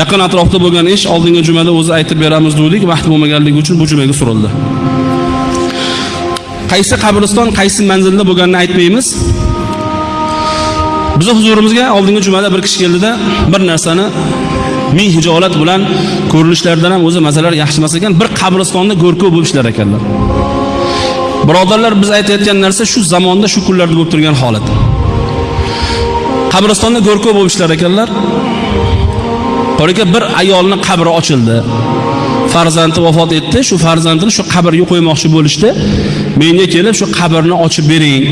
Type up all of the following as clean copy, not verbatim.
Yaqin atrofda bo'lgan ish oldingi jumada o'zi aytib beramiz dedik, vaqt bo'lmaganligi uchun bu jumaga surildi. Qaysi qabriston, qaysi manzilda bo'lganini aytmaymiz. Bizning huzurimizga oldingi jumada bir kishi keldida bir narsani ming hijolat bilan ko'rinishlardan ham o'zi masalar yaxshi emas ekan, bir qabristonda go'rkov bo'lib ishlar ekanlar. Birodarlar, biz aytayotgan narsa shu zamonda, shu kunlarda bo'lib turgan holat. Qabristonda go'rkov bo'lib ishlar ekanlar. Qorika bir ayolning qabri ochildi. Farzandi vafot etdi. Shu farzandini shu qabrga qo'ymoqchi bo'lishdi. Menga kelib shu qabrni ochib bering.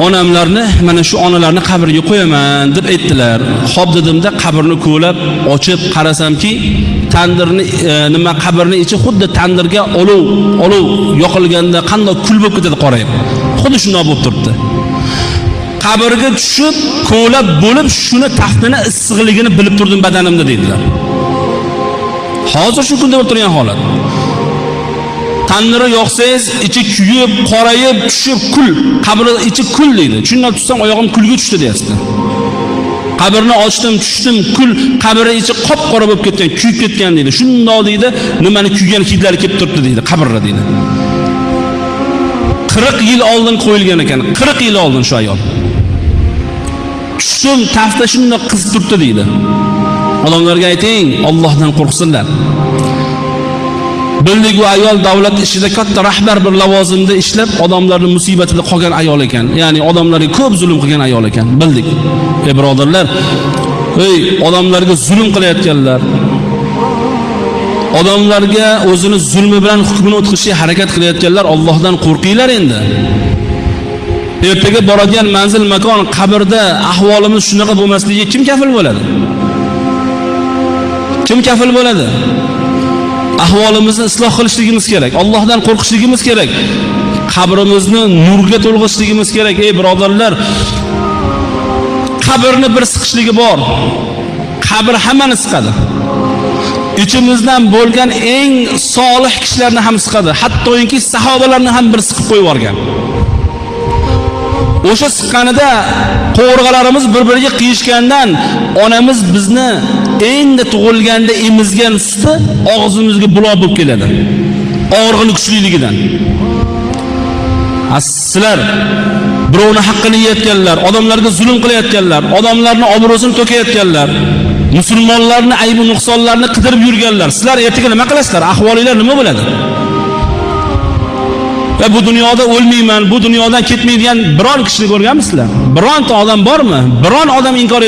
Onamlarni, mana shu onalarni qabriga qo'yaman deb aytdilar. Xo'p dedimda, qabrni ko'lab ochib qarasamki, tandirni qabrni ichi xuddi tandirga olov yoqilganda qanday kul bo'lib ketadi qorayib. Xuddi shunday bo'lib turibdi. Qabrga tushib, ko'lab bo'lib, shuni taxtini issiqligini bilib turdim badanimda dedilar. Hozir shu kunda bo'lib turgan holat. Tandirni yoqsangiz, ichi kuyib, qorayib, tushib kul, qabri ichi kul deydi. Shundan tutsam oyog'im kulga tushdi deyapti. Qabrni ochdim, tushdim, kul, qabri ichi qop-qora bo'lib ketgan, kuyib ketgan deydi. Shundoq deydi, nimani kuygan hidlari kelib turibdi deydi, qabrga deydi. 40 yil oldin qo'yilgan ekan, 40 yil oldin shu ayol. Tushdim, tafta shundoq qizib turibdi deydi. Odamlarga ayting, Allohdan qo'rqsinlar. Bildik, bu ayol davlat ishida katta rahbar bir lavozimda ishlab, odamlarning musibatida qolgan ayol ekan. Ya'ni odamlarga ko'p zulm qilgan ayol ekan. Bildik. Birodarlar, odamlarga zulm qilayotganlar, odamlarga o'zini zulmi bilan hukmini o'tkazishga harakat qilayotganlar, Allohdan qo'rqinglar endi. Ertaga boradigan manzil makon qabrda ahvolimiz shunaqa bo'lmasligiga kim kafil bo'ladi? Kim kafil bo'ladi? Ahvolimizni isloh qilishligimiz kerak. Allohdan qo'rqishligimiz kerak. Qabrimizni nurga to'lg'ishligimiz kerak. Ey birodarlar, qabrni bir siqishligi bor. Qabr hammani siqadi. İçimizden bo'lgan eng solih kishilarni ham siqadi. Hattoki sahobalarni ham bir siqib qo'yib yuborgan. O'sha siqqanida qo'rg'alarimiz bir-biriga qiyishgandan onamiz bizni endi tug'ilganda emizgan suti og'zimizga buloq bo'lib keladi. Og'riqlik kuchliligidan. Sizlar birovni haqqini yeyotganlar, odamlarga zulm qilayotganlar, odamlarning obro'sini to'kayotganlar, musulmonlarning aybi nuqsonlarini qidirib yurganlar. Sizlar ertaga nima qilasizlar? Ahvolinglar nima bo'ladi? Va bu dunyoda o'lmayman, bu dunyodan ketmaydigan biron kishini ko'rganmisizlar? Bironta odam bormi? Biron odam inkor